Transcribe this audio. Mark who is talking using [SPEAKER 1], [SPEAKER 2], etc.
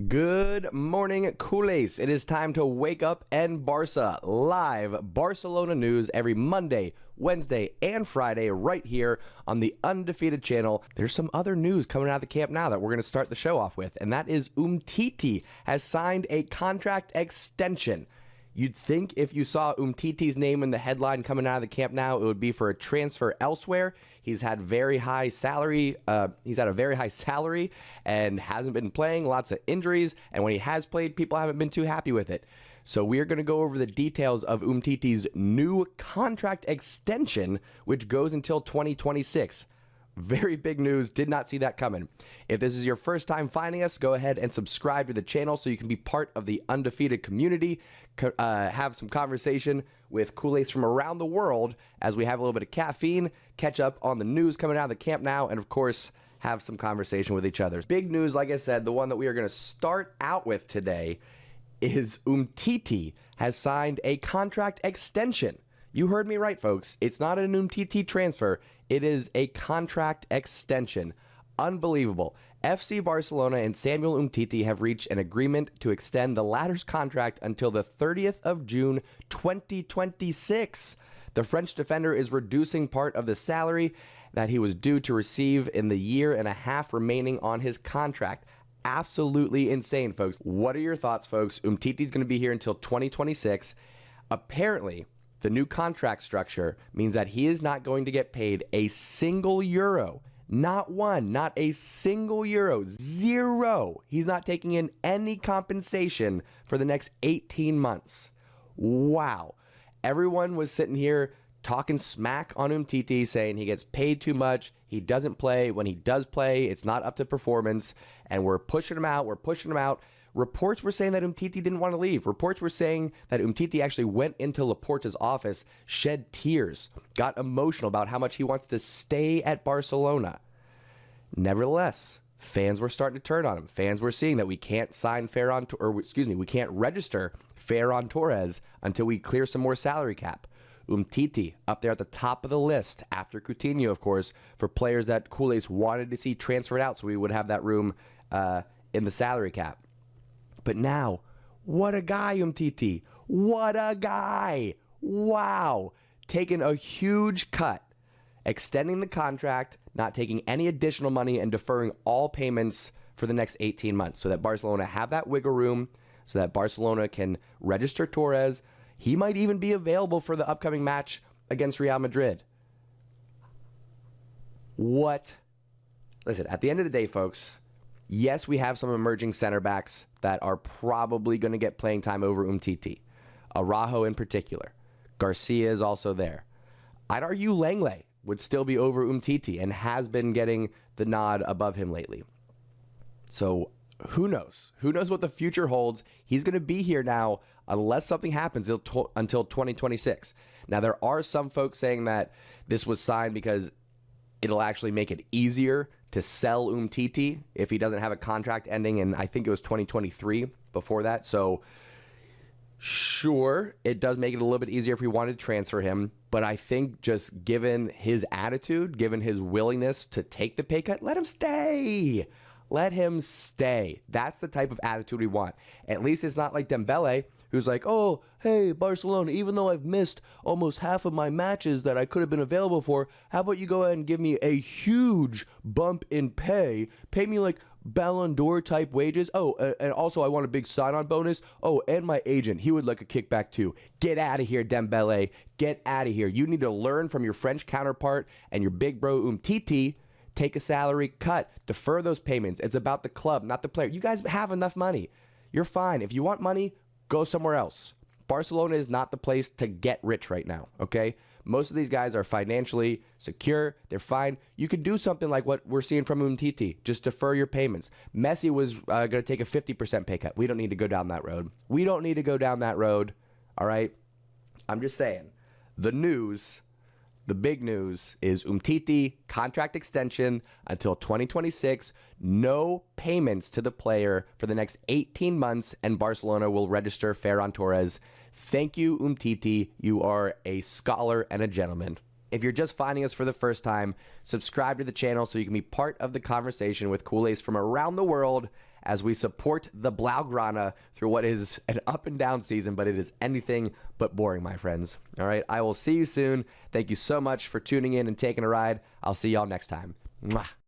[SPEAKER 1] Good morning, Culés. It is time to wake up and Barca. Live Barcelona news every Monday, Wednesday, and Friday right here on the Undefeated channel. There's some other news coming out of the camp now that we're going to start the show off with, and that is Umtiti has signed a contract extension. You'd think if you saw Umtiti's name in the headline coming out of the camp now, it would be for a transfer elsewhere. He's had very high salary. He's had a very high salary and hasn't been playing. Lots of injuries, and when he has played, people haven't been too happy with it. So we are going to go over the details of Umtiti's new contract extension, which goes until 2026. Very big news. Did not see that coming. If this is your first time finding us, go ahead and subscribe to the channel so you can be part of the Undefeated community. Have some conversation with Culés from around the world as we have a little bit of caffeine, catch up on the news coming out of the camp now, and of course, have some conversation with each other. Big news, like I said, the one that we are going to start out with today is Umtiti has signed a contract extension. You heard me right, folks. It's not an Umtiti transfer. It is a contract extension. Unbelievable. FC Barcelona and Samuel Umtiti have reached an agreement to extend the latter's contract until the 30th of June, 2026. The French defender is reducing part of the salary that he was due to receive in the year and a half remaining on his contract. Absolutely insane, folks. What are your thoughts, folks? Umtiti's going to be here until 2026. Apparently, the new contract structure means that he is not going to get paid a single euro. Not one, not a single euro. Zero. He's not taking in any compensation for the next 18 months. Wow. Everyone was sitting here talking smack on Umtiti, saying he gets paid too much. He doesn't play. When he does play, it's not up to performance. And we're pushing him out. We're pushing him out. Reports were saying that Umtiti didn't want to leave. Reports were saying that Umtiti actually went into Laporta's office, shed tears, got emotional about how much he wants to stay at Barcelona. Nevertheless, fans were starting to turn on him. Fans were seeing that we can't sign we can't register Ferran Torres until we clear some more salary cap. Umtiti up there at the top of the list after Coutinho, of course, for players that Culés wanted to see transferred out so we would have that room in the salary cap. But now, what a guy, Umtiti. What a guy. Wow. Taking a huge cut, extending the contract, not taking any additional money, and deferring all payments for the next 18 months so that Barcelona have that wiggle room, so that Barcelona can register Torres. He might even be available for the upcoming match against Real Madrid. What? Listen, at the end of the day, folks, yes, we have some emerging center backs that are probably going to get playing time over Umtiti. Araujo in particular. Garcia is also there. I'd argue Langley would still be over Umtiti and has been getting the nod above him lately. So who knows? Who knows what the future holds? He's going to be here now unless something happens until 2026. Now, there are some folks saying that this was signed because it'll actually make it easier to sell Umtiti if he doesn't have a contract ending in, I think it was 2023 before that. So sure, it does make it a little bit easier if we wanted to transfer him. But I think just given his attitude, given his willingness to take the pay cut, let him stay. Let him stay. That's the type of attitude we want. At least it's not like Dembele, who's like, oh, hey, Barcelona, even though I've missed almost half of my matches that I could have been available for, how about you go ahead and give me a huge bump in pay? Pay me like Ballon d'Or type wages. Oh, and also I want a big sign-on bonus. Oh, and my agent, he would like a kickback too. Get out of here, Dembele. Get out of here. You need to learn from your French counterpart and your big bro Umtiti. Take a salary cut. Defer those payments. It's about the club, not the player. You guys have enough money. You're fine. If you want money, go somewhere else. Barcelona is not the place to get rich right now, okay? Most of these guys are financially secure. They're fine. You could do something like what we're seeing from Umtiti. Just defer your payments. Messi was going to take a 50% pay cut. We don't need to go down that road. We don't need to go down that road, all right? I'm just saying. The big news is Umtiti contract extension until 2026. No payments to the player for the next 18 months, and Barcelona will register Ferran Torres. Thank you, Umtiti. You are a scholar and a gentleman. If you're just finding us for the first time, subscribe to the channel so you can be part of the conversation with Culés from around the world as we support the Blaugrana through what is an up and down season, but it is anything but boring, my friends. All right, I will see you soon. Thank you so much for tuning in and taking a ride. I'll see y'all next time. Mwah.